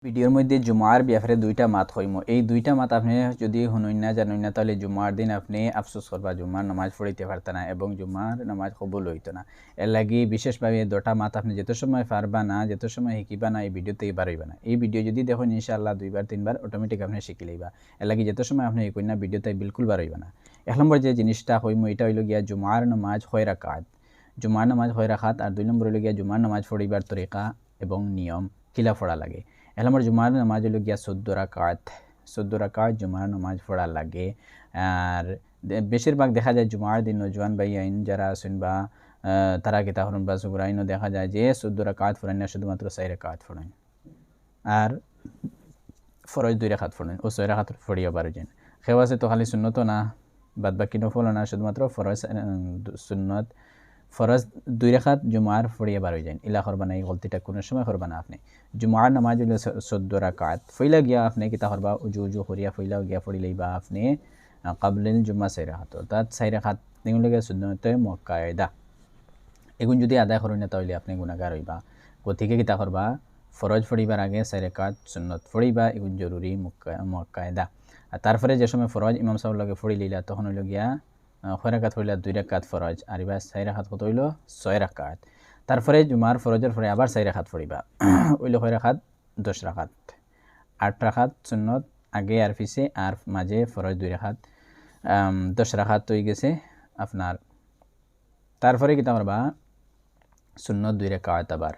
ভিডিওর মধ্যে জুমার ব্যাপারে দুইটা মাত হইমো। এই দুইটা মাত আপনি যদি শুনুন না জানুন না তাহলে জুমার দিন আপনি আফসোস করবা, জুমার নামাজ পড়িতে পারত না এবং জুমার নামাজ কবুল হইতো না। এর লাগি বিশেষভাবে দুটা মাত আপনি যেত সময় পারবা না, যেত সময় শিখিবা না, এই ভিডিওতে এবার হইবা না। এই ভিডিও যদি দেখুন ইনশাআল্লাহ 2-3 বার অটোমেটিক আপনি শিখি লইবা। এর লাগি যেত সময় আপনি শিখুন না ভিডিওতে বিলকুল বার হইবা না। 1 নম্বর যে জিনিসটা হইমো এটা হইল গিয়া জুমার নামাজ হয় রাকাত। জুমার নামাজ হয় রাকাত। আর 2 নম্বর হইল গিয়া জুমার নামাজ পড়িবার তরিকা এবং নিয়ম কিলা পড়া লাগে। 1 নম্বর জুমার নামাজ হলো গিয়া 14 রাকাত। 14 রাকাত জুমার নামাজ পড়া লাগে। আর বেশিরভাগ দেখা যায় জুমার দিন নজওয়ান ভাই আইন যারা আছেন বা তারা কিতা হরণ বা সুগরাইনও দেখা যায় যে 14 রাকাত পড়েন না, শুধুমাত্র 4 রাকাত পড়েন আর ফরজ 2 রাকাত পড়েন ও 6 রাকাত পড়িয়া পারছেন। কেউ আছে তো খালি সুন্নত না, বাদ বাকি নফল না, শুধুমাত্র ফরজ সুন্নত ফরজ 2 রাকাত জুমার পড়িয়া বার হয়ে যায়। ইলা করবা না, এই গলতিটা কোনো সময় করবা না। আপনি জুমার নামাজ হলো 14 রাকাত। ফইলা গিয়া আপনি কিতা করবা, উজু করিয়া ফইলা গিয়া পড়ি লইবা আপনি কাবলিল জুমা 4 রাকাত, অর্থাৎ 4 রাকাত নিগুন লাগে সুন্নতে মুআক্কাদা। এগুন যদি আদায় করেন না তাহলে আপনি গুনাহগার হইবা। গতিকে কিতা করবা, ফরজ পড়িবার আগে 4 রাকাত সুন্নত পড়িবা, এগুন জরুরি মুআক্কাদা। আর তারপরে যে সময় ফরজ ইমাম সাহেব লগে পড়ি লইলা তখন হইল গিয়া 6 রাকাত হইলা 2 রাকাত ফরজ, আর এবার 4 রাকাত কত হইল 6 রাকাত। তারপরে জুমার ফরজের পরে আবার 4 রাকাত পড়িবা, হইল 6 রাকাত 10 রাকাত। 8 রাকাত সুন্নত আগে আর পিছে, আর মাঝে ফরজ 2 রাকাত, 10 রাকাত হয়ে গেছে আপনার। তারপরে কিতা করবা, সুন্নত 2 রাকাত আবার,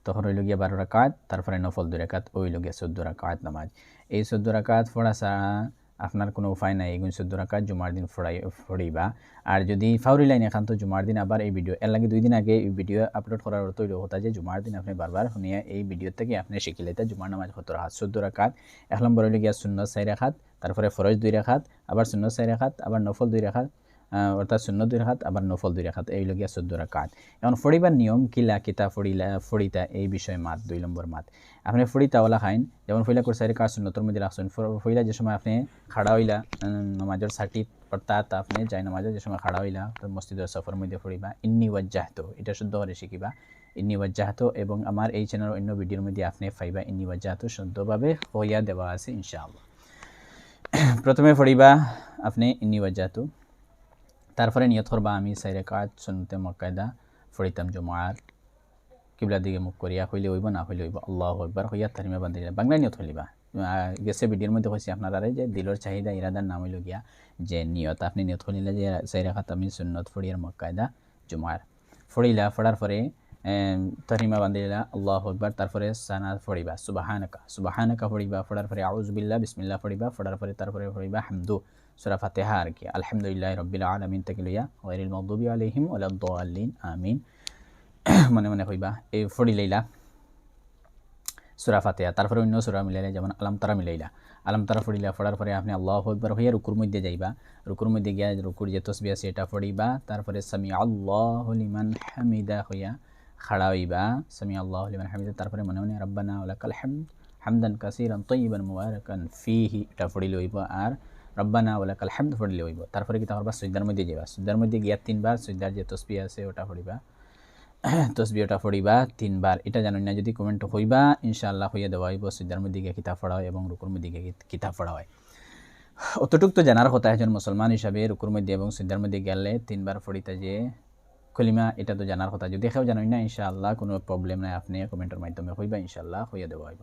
তখন হইল গিয়া 12 রাকাত। তারপরে নফল 2 রাকাত, হইল গিয়া 14 রাকাত নামাজ। এই 14 রাকাত পড়া ছাড়া আপনার কোনো উপায় নাই। এগুলো 14 রাকাত জুমার দিন পড়িবা। আর যদি ফাউরি লাইন এখান তো জুমার দিন আবার এই ভিডিও এর লাগে 2 দিন আগে এই ভিডিও আপলোড করার অর্থ হইল কথা যে জুমার দিন আপনি বারবার শুনিয়া এই ভিডিও থেকে আপনি শিখে লইতে জুমার নামাজ কত রাকাত 14 রাকাত। 1 নম্বর হইল গিয়া সুন্নত 4 রাকাত, তারপরে ফরজ 2 রাকাত, আবার সুন্নত 4 রাকাত, আবার নফল 2 রাকাত, অর্থাৎ সুন্নত 2 রাকাত আবার নফল 2 রাকাত, এই লগিয়া 14 রাকাত। এখন ফড়িবার নিয়ম কিলা কিতা ফড়িতা এই বিষয়ে মাত 2 নম্বর মাত। আপনি ফড়িতা ওলা খাইন, যেমন ফইলা করে 4 রাকাত সুন্নতর মধ্যে রাখছেন। ফইলা যে সময় আপনি খাড়া হইলা নামাজের সাটি, অর্থাৎ আপনি যাই নামাজের যে সময় খাড়া হইলা মসজিদের সফর মধ্যে ফড়িবা ইন্নী ওয়াজ্জাহতু, এটা শুদ্ধ করে শিখিবা ইন্নী ওয়াজ্জাহতু। এবং আমার এই চ্যানেল অন্য ভিডিওর মধ্যে আপনি পাইবা ইন্নী ওয়াজ্জাহতু শুদ্ধভাবে হইয়া দেওয়া আছে ইনশাআল্লাহ। প্রথমে ফড়িবা আপনি ইন্নী ওয়াজ্জাহতু, তারপরে নিয়ত করবা আমি 4 রাকাত সুন্নতে মুআক্কাদা পড়িতাম জুমার, কিবলার দিকে মুখ করিয়া, হইলে হইব না হইলে হইব আল্লাহু আকবার হইয়া তারিমা বান্ধি বাংলা নিয়ত হইবা। গেছে ভিডিওর মধ্যে কইছি আপনারা যে দিলর চাহিদা ইরাদার নাম হইল গিয়া যে নিয়ত। আপনি নিয়ত করিলে যে 4 রাকাত আমি সুন্নত পড়িয়ার মুআক্কাদা জুমার পড়িলা, পড়ার পরে তারিমা বান্ধিলা আল্লাহু আকবার, তারপরে সানা পড়িবা সুবহানাকা পড়িবা, পড়ার পরে আউযু বিল্লাহ বিসমিল্লাহ পড়িবা, পড়ার পরে তারপরে পড়িবা হামদু সূরা ফাতিহা আর কি আলহামদুলিল্লাহি রাব্বিল আলামিন থেকে লইয়া গায়রিল মাগদুবি আলাইহিম ওয়ালাদ দাল্লিন আমিন মনে মনে হইবা। এই পড়ি লইলা সূরা ফাতিহা, তারপরে অন্য সূরা মিলাইলা, যেমন আলাম তারা মিলাইলা। আলাম তারা পড়িলা, পড়ার পরে আপনি আল্লাহু আকবার হইয়া রুকুর মধ্যে যাইবা। রুকুর মধ্যে গিয়া রুকুর যে তাসবিহ আছে এটা পড়িবা, তারপরে সামি আল্লাহু লিমান হামিদা হইয়া খাড়া হইবা সামি আল্লাহু লিমান হামিদা, তারপরে মনে মনে রাব্বানা ওয়ালাকাল হামদ হামদান কাসীরান তাইয়িবান মুবারাকান ফিহি এটা পড়িলে হইব। আর রব্বানা ওয়ালাকাল হামদ পড়িলে হইব। তারপরে কি তারপর সিজদার মধ্যে যাইবা, সিজদার মধ্যে গিয়া 3 বার সিজদার যে তাসবিহ আছে ওটা পড়িবা, তসবিহটা পড়িবা 3 বার। এটা জানুন না, যদি কমেন্ট হইবা ইনশাআল্লাহ হইয়া দেওয়া হইব। সিজদার মধ্যে গিয়ে কিতাব পড়া হয় এবং রুকুর মধ্যে গিয়ে কিতাব পড়া হয়। অতটুক তো জানার কথা একজন মুসলমান হিসাবে, রুকুর মধ্যে এবং সিজদার মধ্যে গেলে 3 বার পড়িতে যে কলিমা এটা তো জানার কথা। যদি কেউ জানুন না ইনশাআল্লাহ কোনো প্রবলেম নাই, আপনি কমেন্টের মাধ্যমে হইবা ইনশাআল্লাহ হইয়া দেওয়া হইব।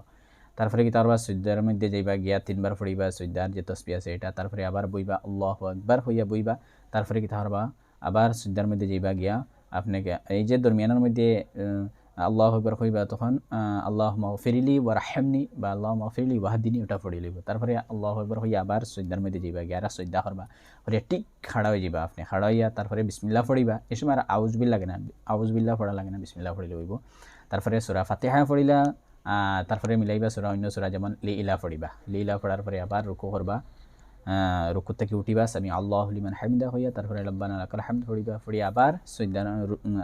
তারপরে কি তারপর সিজদার মধ্যে যাইবা, গিয়া 3 বার পড়িবা সিজদার যে তাসবিহ আছে এটা, তারপরে আবার বইবা আল্লাহু আকবার হইয়া বইবা। তারপরে কি তারপর আবার সিজদার মধ্যে যাইবা, গিয়া আপনাকে এই যে দরমিয়ানের মধ্যে আল্লাহু আকবার কইবা তখন আল্লাহুম্মা গফিরলি ওয়ারহামনি বা আল্লাহুম্মা গফিরলি ওয়াহদিনি ওটা পড়ে লইব। তারপরে আল্লাহু আকবার হইয়া আবার সিজদার মধ্যে যাইবা, গিয়া আর সিজদা করবা, হইয়া ঠিক খাড়া হয়ে যাবা। আপনি খাড়া হইয়া তারপরে বিসমিল্লাহ পড়িবা। এই সময় আর আউযু বিল্লাহ লাগে না, আউযু বিল্লাহ পড়া লাগে না, বিসমিল্লাহ পড়িলে হইব। তারপরে সূরা ফাতিহা পড়িলা, তারপরে মিলাইবা সূরা অন্য সূরা যেমন লিইলা পড়িবা। লিইলা পড়ার পরে আবার রুকু করবা, রুকু থেকে উঠিবা সামি আল্লাহু লিমান হামিদা হইয়া, তারপরে রব্বানা লাকাল হামদ পড়িবা। পড়িয়া আবার সিজদা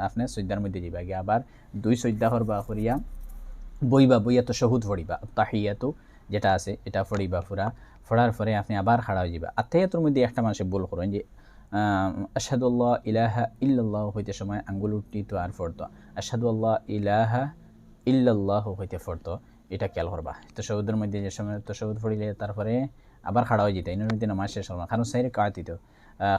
আপনি সিজদার মধ্যে যাইবা, গিয়া আবার 2 সিজদা করবা, করিয়া বইবা, বইয়া তাশাহুদ পড়িবা, তাহিয়াতু যেটা আছে এটা পড়িবা পুরা। পড়ার পরে আপনি আবার খাড়া হয়ে যাবা। আত্তাহিয়াতুর মধ্যে একটা মানুষে ভুল করেন যে আশহাদু আল্লা ইলাহা ইল্লাল্লাহ হইতে সময় আঙ্গুল উঠতি তো আর পড়তো, আশহাদু আল্লাহ ইলাহা ইল্লাল্লাহ হইতে পড়তো। এটা খেয়াল করবা। তশাহুদের মধ্যে যে সময় তশাহুদ পড়িলে তারপরে আবার খাড়া হয়ে যেতে এর মধ্যে নামাজ শেষ করবা, কারণ সাইরে কাটিত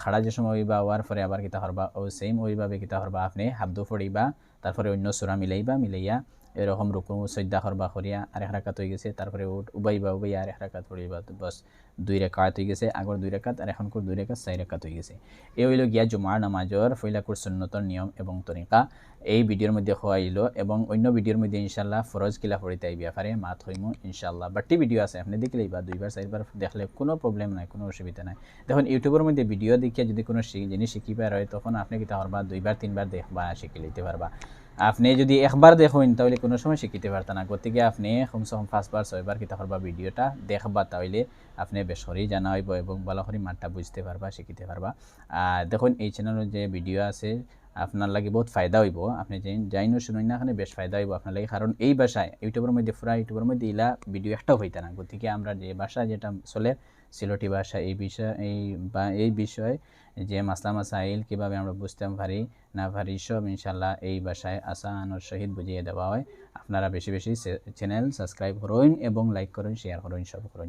খাড়া যে সময় হইবা হওয়ার পরে আবার কিতা করবা ও সেম ওইভাবে কিতা করবা আপনি হাবদু পড়িবা, তারপরে অন্য সূরা মিলাইয়া এরকম রুকু সজদা করবা করিয়া আরেক রাকাত হয়ে গেছে, তারপরে উবাইবা আরেক রাকাত পড়িবা, তো বাস 2 রাকাত হয়ে গেছে, আগর 2 রাকাত আর এখনকার 2 রাকাত 4 রাকাত হয়ে গেছে। এই হইল গিয়া জুমার নামাজের ফয়লাকুর সুন্নতর নিয়ম এবং তরিকা। এই ভিডিওর মধ্যে হইল এবং অন্য ভিডিওর মধ্যে ইনশাআল্লাহ ফরজ কিলা পড়িতে এই ব্যাপারে মাত হইমু ইনশাআল্লাহ। বাট্টি ভিডিও আছে, আপনি দেখলেই বা 2বার 4বার দেখলে কোনো প্রবলেম নাই, কোনো অসুবিধা নাই। দেখুন ইউটিউবের মধ্যে ভিডিও দেখিয়া যদি কোনো জিনিস শিখিবার হয় তখন আপনি কিতা করবা 2বার 3বার দেখবা, শিখে লইতে পারবা। আপনি যদি একবার দেখুন তাহলে কোনো সময় শিখিতে পারতা না, গতিকে আপনি কমসে কম 5বার 6বার কিতা করবা ভিডিওটা দেখবা, তাহলে আপনি বেশ করেই জানা হইব এবং ভালো করে মাঠটা বুঝতে পারবা, শিখিতে পারবা। দেখুন এই চ্যানেলের যে ভিডিও আছে আপনার লাগে বহুত ফায়দা হইব, আপনি যাইনো শুনুন না এখানে বেশ ফায়দা হইব আপনার লাগে, কারণ এই ভাষায় ইউটিউবের মধ্যে পুরা ইউটিউবের মধ্যে ইলা ভিডিও একটাও হইতা না। গতিকে আমরা যে ভাষা যেটা চলে সিলেটি ভাষা, এই বিষয়ে যে মাসলা মাসাইল কীভাবে আমরা বুঝতে পারি না পারি সব ইনশাল্লাহ এই ভাষায় আসানোর সহিত বুঝিয়ে দেওয়া হয়। আপনারা বেশি বেশি চ্যানেল সাবস্ক্রাইব করুন এবং লাইক করুন, শেয়ার করুন, সব করুন।